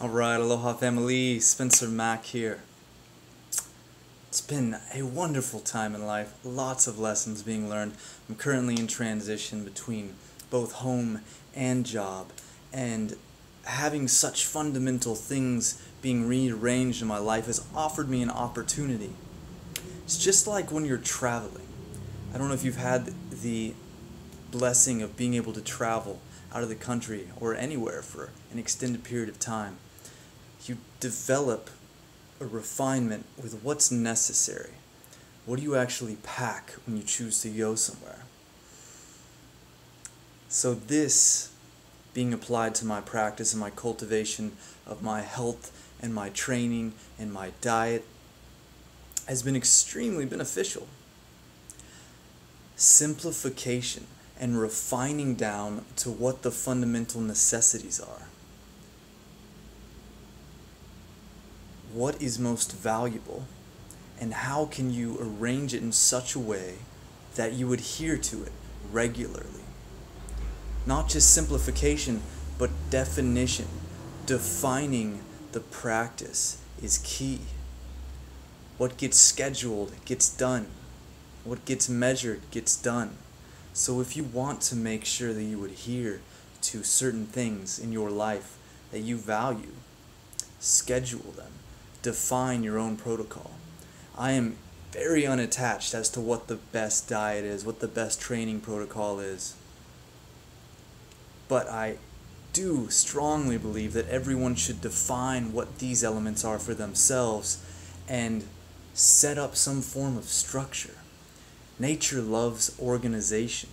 Alright, aloha family, Spencer-Mack here. It's been a wonderful time in life, lots of lessons being learned. I'm currently in transition between both home and job, and having such fundamental things being rearranged in my life has offered me an opportunity. It's just like when you're traveling. I don't know if you've had the blessing of being able to travel out of the country or anywhere for an extended period of time. You develop a refinement with what's necessary. What do you actually pack when you choose to go somewhere? So this being applied to my practice and my cultivation of my health and my training and my diet has been extremely beneficial. Simplification and refining down to what the fundamental necessities are. What is most valuable, and how can you arrange it in such a way that you adhere to it regularly? Not just simplification, but definition. Defining the practice is key. What gets scheduled gets done. What gets measured gets done. So if you want to make sure that you adhere to certain things in your life that you value, schedule them. Define your own protocol. I am very unattached as to what the best diet is, what the best training protocol is. But I do strongly believe that everyone should define what these elements are for themselves and set up some form of structure. Nature loves organization.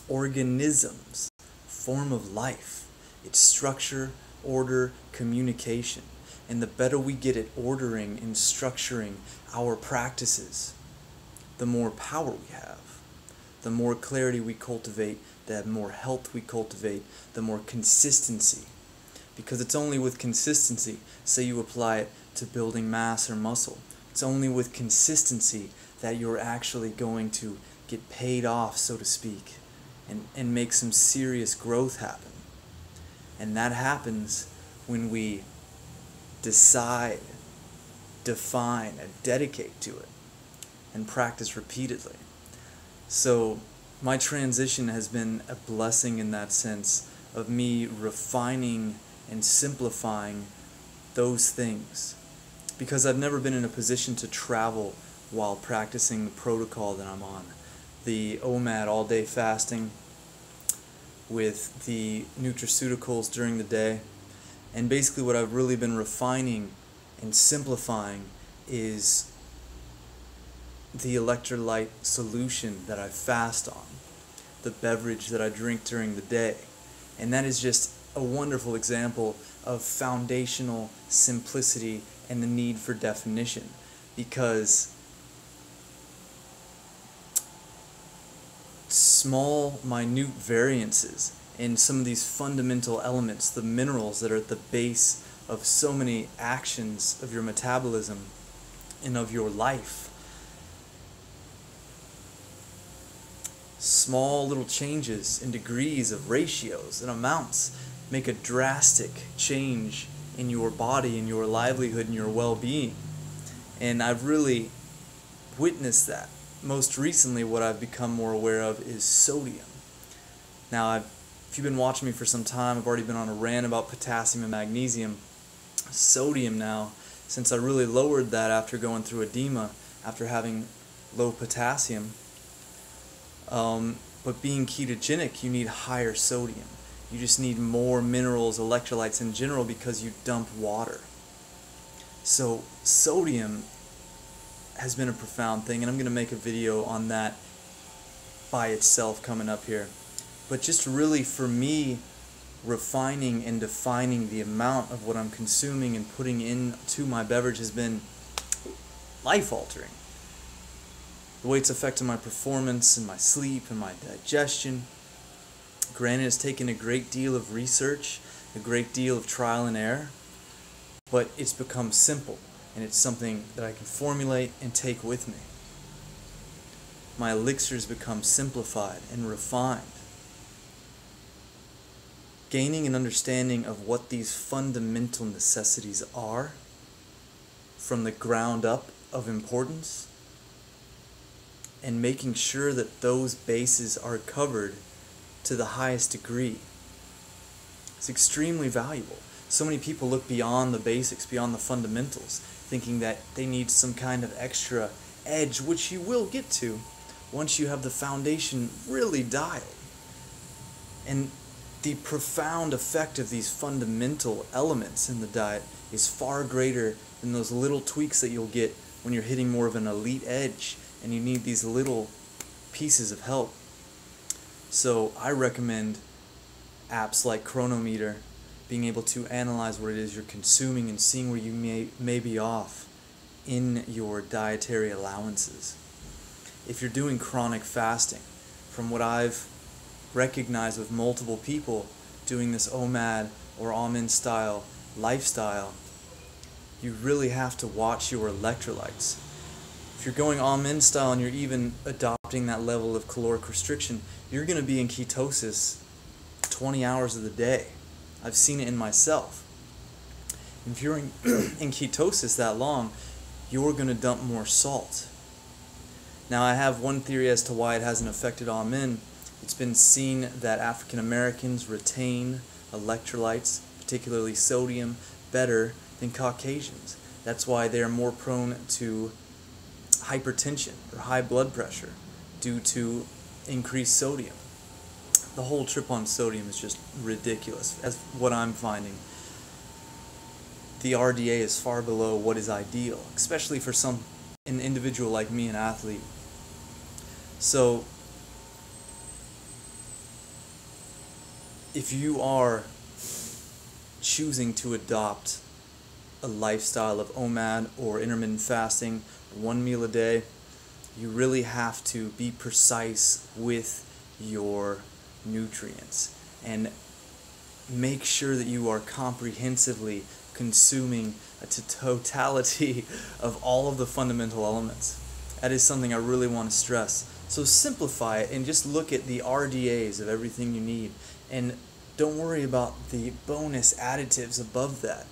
Organisms, form of life. It's structure, order, communication. And the better we get at ordering and structuring our practices, the more power we have, the more clarity we cultivate, the more health we cultivate, the more consistency. Because it's only with consistency, say you apply it to building mass or muscle, it's only with consistency that you're actually going to get paid off, so to speak, and make some serious growth happen. And that happens when we decide, define, and dedicate to it, and practice repeatedly. So my transition has been a blessing in that sense of me refining and simplifying those things, because I've never been in a position to travel while practicing the protocol that I'm on. The OMAD, all-day fasting, with the nutraceuticals during the day. And basically what I've really been refining and simplifying is the electrolyte solution that I fast on, the beverage that I drink during the day. And that is just a wonderful example of foundational simplicity and the need for definition, because small, minute variances in some of these fundamental elements, the minerals that are at the base of so many actions of your metabolism and of your life. Small little changes in degrees of ratios and amounts make a drastic change in your body and your livelihood and your well-being. And I've really witnessed that. Most recently, what I've become more aware of is sodium. Now, if you've been watching me for some time, I've already been on a rant about potassium and magnesium. Sodium now, since I really lowered that after going through edema, after having low potassium, but being ketogenic, you need higher sodium. You just need more minerals, electrolytes in general, because you dump water. So sodium has been a profound thing, and I'm going to make a video on that by itself coming up here. But just really, for me, refining and defining the amount of what I'm consuming and putting into my beverage has been life-altering. The way it's affected my performance and my sleep and my digestion. Granted, it's taken a great deal of research, a great deal of trial and error, but it's become simple, and it's something that I can formulate and take with me. My elixirs become simplified and refined. gaining an understanding of what these fundamental necessities are from the ground up of importance, and making sure that those bases are covered to the highest degree. It's extremely valuable. So many people look beyond the basics, beyond the fundamentals, thinking that they need some kind of extra edge, which you will get to once you have the foundation really dialed. And the profound effect of these fundamental elements in the diet is far greater than those little tweaks that you'll get when you're hitting more of an elite edge and you need these little pieces of help. So I recommend apps like Chronometer, being able to analyze what it is you're consuming and seeing where you may be off in your dietary allowances. If you're doing chronic fasting, from what I've recognized with multiple people doing this OMAD or Amen style lifestyle, you really have to watch your electrolytes. If you're going Amen style and you're even adopting that level of caloric restriction, you're going to be in ketosis 20 hours of the day. I've seen it in myself. If you're in ketosis that long, you're going to dump more salt. Now, I have one theory as to why it hasn't affected Amen. It's been seen that African Americans retain electrolytes, particularly sodium, better than Caucasians. That's why they are more prone to hypertension or high blood pressure due to increased sodium. The whole trip on sodium is just ridiculous, as what I'm finding. The RDA is far below what is ideal, especially for an individual like me, an athlete. So if you are choosing to adopt a lifestyle of OMAD or intermittent fasting, one meal a day, you really have to be precise with your nutrients and make sure that you are comprehensively consuming a totality of all of the fundamental elements. That is something I really want to stress. So simplify it and just look at the RDAs of everything you need, and don't worry about the bonus additives above that.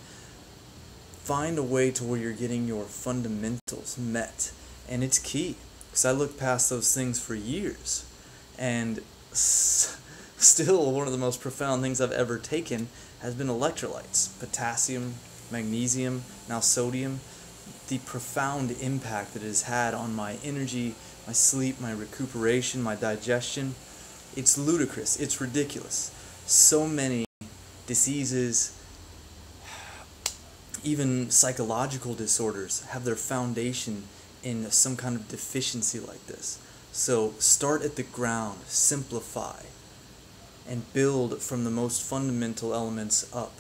Find a way to where you're getting your fundamentals met, and it's key, because I looked past those things for years, and still one of the most profound things I've ever taken has been electrolytes, potassium, magnesium, now sodium. The profound impact that it has had on my energy, my sleep, my recuperation, my digestion. It's ludicrous. It's ridiculous. So many diseases, even psychological disorders, have their foundation in some kind of deficiency like this. So start at the ground, simplify, and build from the most fundamental elements up.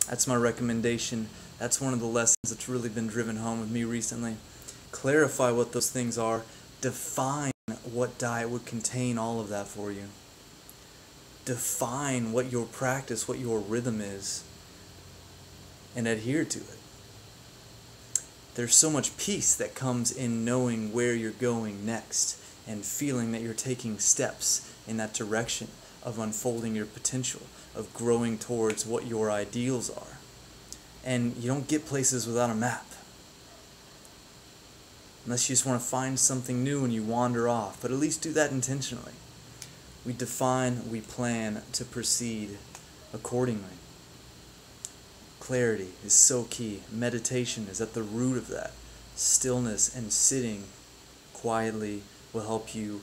That's my recommendation. That's one of the lessons that's really been driven home with me recently. Clarify what those things are. Define what diet would contain all of that for you. Define what your practice, what your rhythm is, and adhere to it. There's so much peace that comes in knowing where you're going next and feeling that you're taking steps in that direction of unfolding your potential, of growing towards what your ideals are. And you don't get places without a map. Unless you just want to find something new and you wander off, but at least do that intentionally. We define, we plan to proceed accordingly. Clarity is so key. Meditation is at the root of that. Stillness and sitting quietly will help you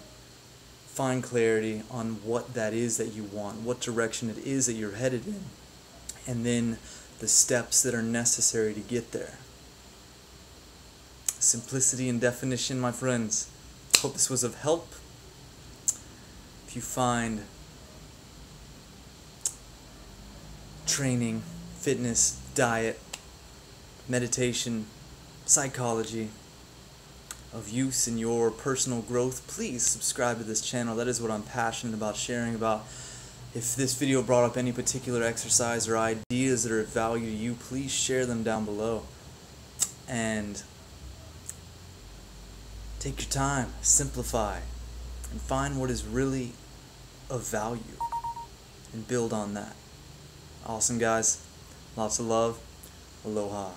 find clarity on what that is that you want, what direction it is that you're headed in, and then the steps that are necessary to get there. Simplicity and definition, my friends. Hope this was of help. If you find training, fitness, diet, meditation, psychology of use in your personal growth, please subscribe to this channel. That is what I'm passionate about sharing about. If this video brought up any particular exercise or ideas that are of value to you, please share them down below. And take your time, simplify, and find what is really of value and build on that. Awesome, guys. Lots of love. Aloha.